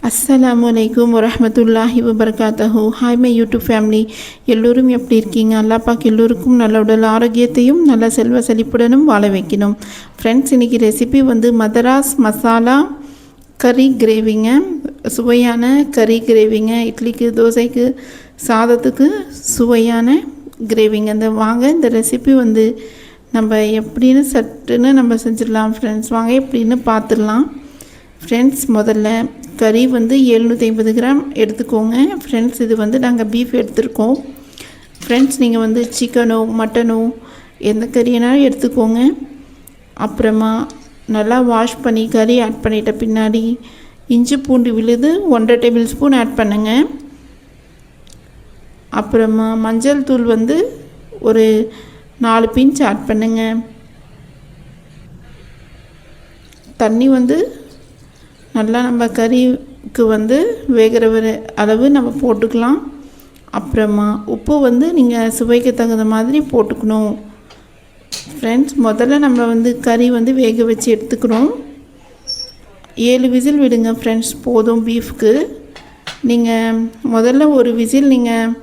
அஸ்ஸலாமுஅலைக்கும் வரஹ்மத்துல்லாஹி வபரகாத்துஹு. Hi my YouTube family, எல்லோரும் எப்படி இருக்கீங்க? அல்லாஹ் பாக் எல்லோருக்கும் நல்ல உடல் ஆரோக்கியத்தையும் நல்ல செல்வ செழிப்புடனும் வாழ வைக்கணும். ஃப்ரெண்ட்ஸ், இன்றைக்கி ரெசிபி வந்து மதராஸ் மசாலா கறி கிரேவிங்க. சுவையான கறி கிரேவிங்க. இட்லிக்கு, தோசைக்கு, சாதத்துக்கு சுவையான கிரேவிங்க. இந்த ரெசிபி வந்து நம்ம எப்படின்னு சட்டுன்னு நம்ம செஞ்சிடலாம் ஃப்ரெண்ட்ஸ். வாங்க எப்படின்னு பார்த்துடலாம். ஃப்ரெண்ட்ஸ், முதல்ல கறி வந்து 750 கிராம் எடுத்துக்கோங்க ஃப்ரெண்ட்ஸ். இது வந்து நாங்கள் பீஃப் எடுத்துருக்கோம் ஃப்ரெண்ட்ஸ். நீங்கள் வந்து சிக்கனோ மட்டனோ எந்த கறினாலும் எடுத்துக்கோங்க. அப்புறமா நல்லா வாஷ் பண்ணி கறி ஆட் பண்ணிட்ட பின்னாடி இஞ்சி பூண்டு விழுது 1.5 டேபிள் ஸ்பூன் ஆட் பண்ணுங்க. அப்புறமா மஞ்சள் தூள் வந்து ஒரு 4 பிஞ்ச் ஆட் பண்ணுங்க. தண்ணி வந்து நல்லா நம்ம கறிக்கு வந்து வேகிற அளவு நம்ம போட்டுக்கலாம். அப்புறமா உப்பு வந்து நீங்கள் சுவைக்கு தகுந்த மாதிரி போட்டுக்கணும் ஃப்ரெண்ட்ஸ். முதல்ல நம்ம வந்து கறி வந்து வேக வச்சு எடுத்துக்கிறோம். 7 விசில் விடுங்க ஃப்ரெண்ட்ஸ், போதும் பீஃப்க்கு. நீங்கள் முதல்ல ஒரு விசில் நீங்கள்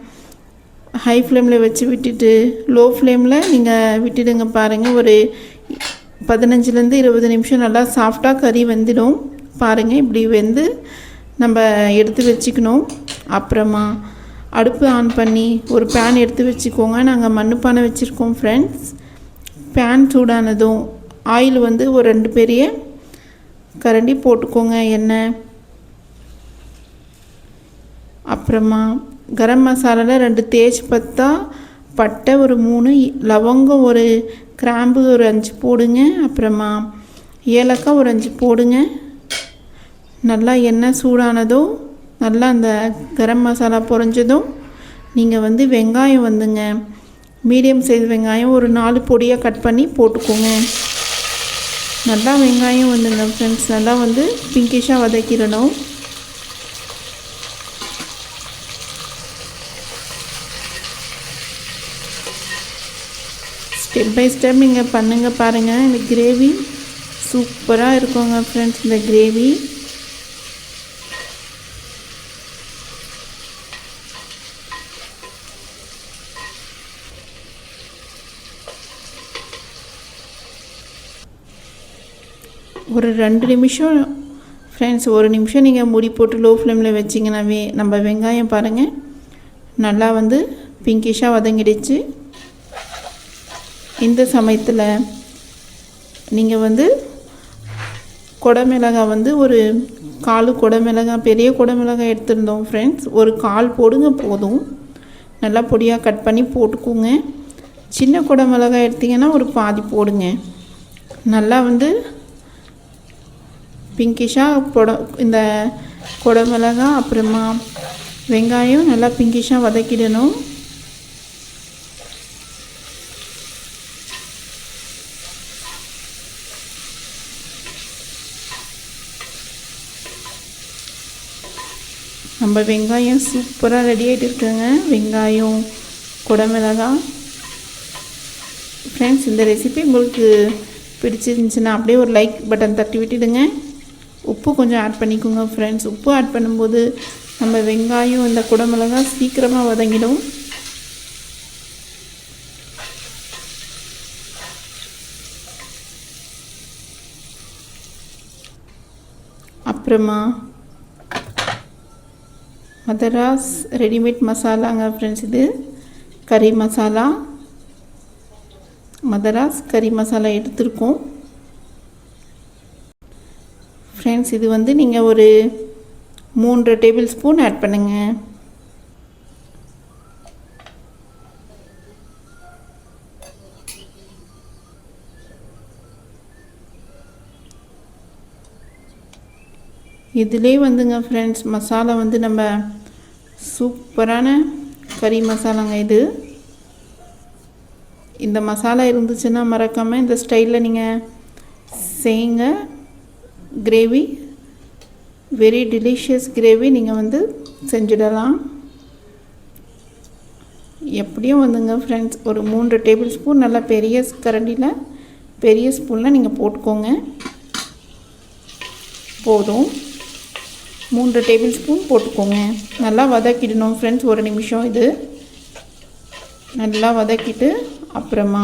ஹை ஃப்ளேமில் வச்சு விட்டுட்டு லோ ஃப்ளேமில் நீங்கள் விட்டுடுங்க. பாருங்கள், ஒரு 15 to 20 நிமிஷம் நல்லா சாஃப்டாக கறி வெந்துடும். பாருங்கள், இப்படி வெந்து நம்ம எடுத்து வச்சுக்கணும். அப்புறமா அடுப்பு ஆன் பண்ணி ஒரு பேன் எடுத்து வச்சுக்கோங்க. நாங்கள் மண் பானை வச்சுருக்கோம் ஃப்ரெண்ட்ஸ். பேன் சூடானதும் ஆயில் வந்து ஒரு 2 பெரிய கரண்டி போட்டுக்கோங்க எண்ணெய். அப்புறமா கரம் மசாலாவில் 2 தேஜ்பத்தா, பட்டை ஒரு 3, லவங்கம் ஒரு, கிராம்பு ஒரு 5 போடுங்க. அப்புறமா ஏலக்காய் ஒரு 5 போடுங்க. நல்லா எண்ணெய் சூடானதும் நல்லா அந்த கரம் மசாலா பொரிஞ்சதும் நீங்கள் வந்து வெங்காயம் வந்துங்க மீடியம் சைஸ் வெங்காயம் ஒரு 4 பொடியாக கட் பண்ணி போட்டுக்கோங்க. நல்லா வெங்காயம் வந்துங்க ஃப்ரெண்ட்ஸ், நல்லா வந்து பிங்கிஷாக வதக்கிடணும். ஸ்டெப் பை ஸ்டெப் நீங்கள் பண்ணுங்கள். பாருங்கள், இந்த கிரேவி சூப்பராக இருக்குங்க ஃப்ரெண்ட்ஸ். இந்த கிரேவி ஒரு 2 நிமிஷம் ஃப்ரெண்ட்ஸ், 1 நிமிஷம் நீங்கள் மூடி போட்டு லோ ஃப்ளேமில் வச்சிங்கன்னாவே நம்ம வெங்காயம் பாருங்கள் நல்லா வந்து பிங்கிஷாக வதங்கிடுச்சு. இந்த சமயத்தில் நீங்கள் வந்து குடமிளகாய் வந்து ஒரு 4 குடமிளகாய், பெரிய குடமிளகாய் எடுத்துருந்தோம் ஃப்ரெண்ட்ஸ். ஒரு 1/4 போடுங்க போதும். நல்லா பொடியாக கட் பண்ணி போட்டுக்கோங்க. சின்ன குடமிளகாய் எடுத்திங்கன்னா ஒரு பாதி போடுங்க. நல்லா வந்து பிங்கிஷாக இந்த குடமிளகாய் அப்புறமா வெங்காயம் நல்லா பிங்கிஷாக வதக்கிடணும். நம்ம வெங்காயம் சூப்பராக ரெடி ஆகிட்டு இருக்குங்க. வெங்காயம், குடமிளகாய் ஃப்ரெண்ட்ஸ். இந்த ரெசிபி உங்களுக்கு பிடிச்சிருந்துச்சுன்னா அப்படியே ஒரு லைக் பட்டன் தட்டி விட்டுடுங்க. உப்பு கொஞ்சம் ஆட் பண்ணிக்கோங்க ஃப்ரெண்ட்ஸ். உப்பு ஆட் பண்ணும்போது நம்ம வெங்காயம் இந்த குடமிளகாய் சீக்கிரமாக வதங்கிடும். அப்புறமா மதராஸ் ரெடிமேட் மசாலாங்க ஃப்ரெண்ட்ஸ். இது கறி மசாலா, மதராஸ் கறி மசாலா எடுத்துருக்கோம் ஃப்ரெண்ட்ஸ். இது வந்து நீங்கள் ஒரு 3 டேபிள் ஸ்பூன் ஆட் பண்ணுங்கள். இதிலே வந்துங்க ஃப்ரெண்ட்ஸ் மசாலா வந்து நம்ம சூப்பரான கறி மசாலாங்க இது. இந்த மசாலா இருந்துச்சுன்னா மறக்காமல் இந்த ஸ்டைலில் நீங்கள் செய்யுங்க. கிரேவி வெரி டெலிஷியஸ் கிரேவி நீங்கள் வந்து செஞ்சிடலாம். எப்படியும் வந்துங்க ஃப்ரெண்ட்ஸ் ஒரு 3 டேபிள் ஸ்பூன் நல்லா பெரிய கரண்டியில் பெரிய ஸ்பூனில் நீங்கள் போட்டுக்கோங்க போதும். 3 டேபிள் ஸ்பூன் போட்டுக்கோங்க. நல்லா வதக்கிடணும் ஃப்ரெண்ட்ஸ். ஒரு நிமிஷம் இது நல்லா வதக்கிட்டு அப்புறமா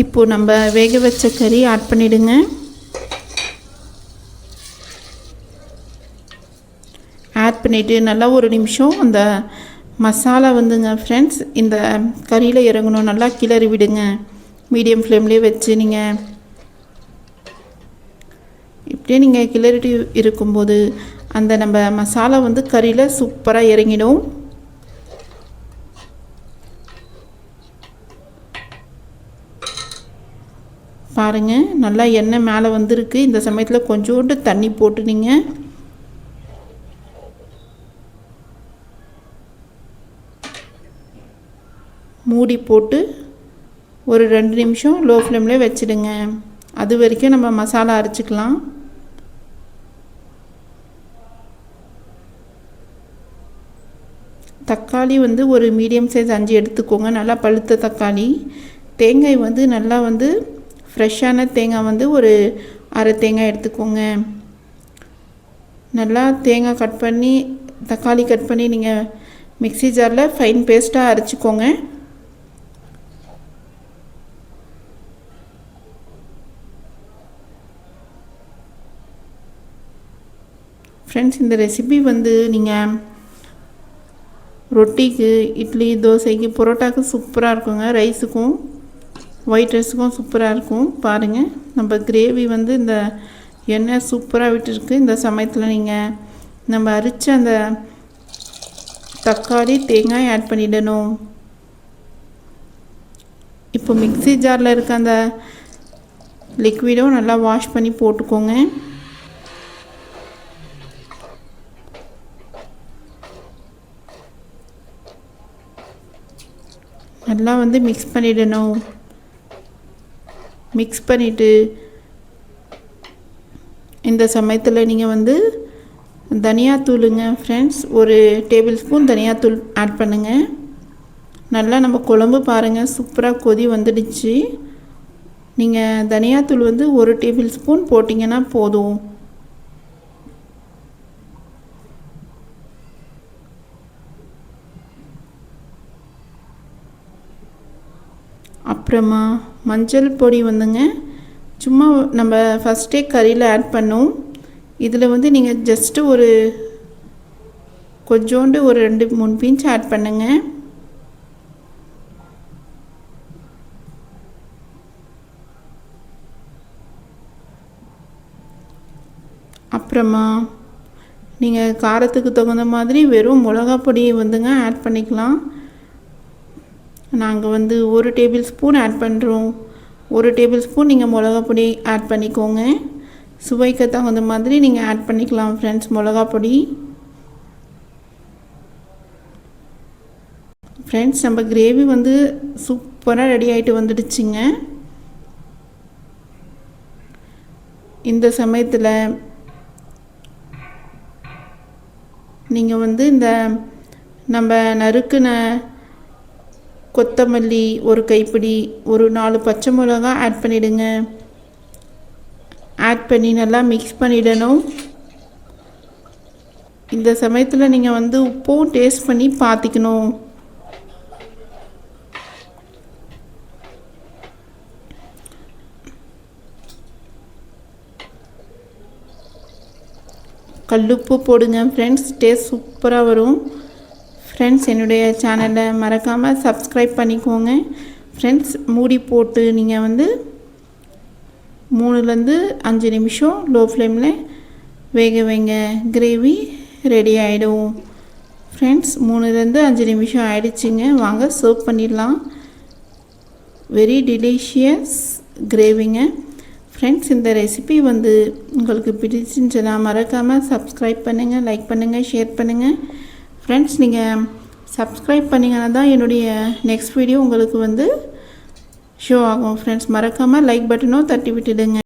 இப்போது நம்ம வேக வச்ச கறி ஆட் பண்ணிவிடுங்க. ஆட் பண்ணிவிட்டு நல்லா ஒரு நிமிஷம் அந்த மசாலா வந்துங்க ஃப்ரெண்ட்ஸ் இந்த கறியில் இறங்கணும். நல்லா கிளறி விடுங்க. மீடியம் ஃப்ளேம்லேயே வச்சு நீங்கள் இப்படியே நீங்கள் கிளறிட்டு இருக்கும்போது அந்த நம்ம மசாலா வந்து கறியில் சூப்பராக இறங்கிடும். பாருங்கள் நல்லா எண்ணெய் மேலே வந்திருக்கு. இந்த சமயத்தில் கொஞ்சோண்டு தண்ணி போட்டு நீங்கள் மூடி போட்டு ஒரு 2 நிமிஷம் லோ ஃப்ளேம்லேயே வச்சுடுங்க. அது வரைக்கும் நம்ம மசாலா அரைச்சிக்கலாம். தக்காளி வந்து ஒரு மீடியம் சைஸ் 5 எடுத்துக்கோங்க. நல்லா பழுத்த தக்காளி. தேங்காய் வந்து நல்லா வந்து ஃப்ரெஷ்ஷான தேங்காய் வந்து ஒரு அரை தேங்காய் எடுத்துக்கோங்க. நல்லா தேங்காய் கட் பண்ணி தக்காளி கட் பண்ணி நீங்கள் மிக்ஸி ஜாரில் ஃபைன் பேஸ்ட்டாக அரைச்சிக்கோங்க. ஃப்ரெண்ட்ஸ் இந்த ரெசிபி வந்து நீங்கள் ரொட்டிக்கு, இட்லி, தோசைக்கு, பரோட்டாவுக்கு சூப்பராக இருக்குங்க. ரைஸுக்கும் ஒயிட் ரைஸுக்கும் சூப்பராக இருக்கும். பாருங்கள் நம்ம கிரேவி வந்து இந்த எண்ணெய் சூப்பராக விட்டுருக்கு. இந்த சமயத்தில் நீங்கள் நம்ம அரைச்ச அந்த தக்காளி தேங்காய் ஆட் பண்ணிடணும். இப்போ மிக்ஸி ஜாரில் இருக்க அந்த லிக்விடும் நல்லா வாஷ் பண்ணி போட்டுக்கோங்க. நல்லா வந்து மிக்ஸ் பண்ணிடணும். மிக்ஸ் பண்ணிவிட்டு இந்த சமயத்தில் நீங்கள் வந்து தனியாத்தூளுங்க ஃப்ரெண்ட்ஸ் ஒரு டேபிள் ஸ்பூன் தனியாத்தூள் ஆட் பண்ணுங்கள். நல்லா நம்ம குழம்பு பாருங்கள் சூப்பராக கொதி வந்துடுச்சு. நீங்கள் தனியாத்தூள் வந்து ஒரு டேபிள் ஸ்பூன் போட்டிங்கன்னா போதும். அப்புறமா மஞ்சள் பொடி வந்துங்க சும்மா நம்ம ஃபஸ்ட்டே கறியில் ஆட் பண்ணோம். இதில் வந்து நீங்கள் ஜஸ்ட்டு ஒரு கொஞ்சோண்டு ஒரு 2-3 பிஞ்ச் ஆட் பண்ணுங்க. அப்புறமா நீங்கள் காரத்துக்கு தகுந்த மாதிரி வெறும் மிளகா பொடி வந்துங்க ஆட் பண்ணிக்கலாம். நாங்கள் வந்து ஒரு டேபிள் ஸ்பூன் ஆட் பண்ணுறோம். ஒரு டேபிள் ஸ்பூன் நீங்கள் மிளகா பொடி ஆட் பண்ணிக்கோங்க. சுவைக்கு தகுந்த மாதிரி நீங்கள் ஆட் பண்ணிக்கலாம் ஃப்ரெண்ட்ஸ் மிளகா பொடி. ஃப்ரெண்ட்ஸ் நம்ம கிரேவி வந்து சூப்பராக ரெடி ஆகிட்டு வந்துடுச்சுங்க. இந்த சமயத்தில் நீங்கள் வந்து இந்த நம்ம நறுக்குன கொத்தமல்லி ஒரு கைப்பிடி, ஒரு 4 பச்சை மிளகா ஆட் பண்ணிவிடுங்க. ஆட் பண்ணி நல்லா மிக்ஸ் பண்ணிடணும். இந்த சமயத்தில் நீங்கள் வந்து உப்பும் டேஸ்ட் பண்ணி பார்த்துக்கணும். கல்லுப்பு போடுங்க ஃப்ரெண்ட்ஸ், டேஸ்ட் சூப்பராக வரும். ஃப்ரெண்ட்ஸ் என்னுடைய சேனலை மறக்காமல் சப்ஸ்கிரைப் பண்ணிக்கோங்க. ஃப்ரெண்ட்ஸ் மூடி போட்டு நீங்கள் வந்து 3-5 நிமிஷம் லோ ஃப்ளேமில் வேக வைங்க. கிரேவி ரெடி ஆகிடும். ஃப்ரெண்ட்ஸ் 3-5 நிமிஷம் ஆகிடுச்சிங்க. வாங்க சர்வ் பண்ணிடலாம். வெரி டெலிஷியஸ் கிரேவிங்க. ஃப்ரெண்ட்ஸ் இந்த ரெசிபி வந்து உங்களுக்கு பிடிச்சிருந்துச்சுன்னா மறக்காமல் சப்ஸ்கிரைப் பண்ணுங்கள், லைக் பண்ணுங்கள், ஷேர் பண்ணுங்கள். ஃப்ரெண்ட்ஸ் நீங்கள் சப்ஸ்கிரைப் பண்ணிங்கன்னா தான் என்னுடைய நெக்ஸ்ட் வீடியோ உங்களுக்கு வந்து ஷோ ஆகும். ஃப்ரெண்ட்ஸ் மறக்காமல் லைக் பட்டனும் தட்டி விட்டுடுங்க.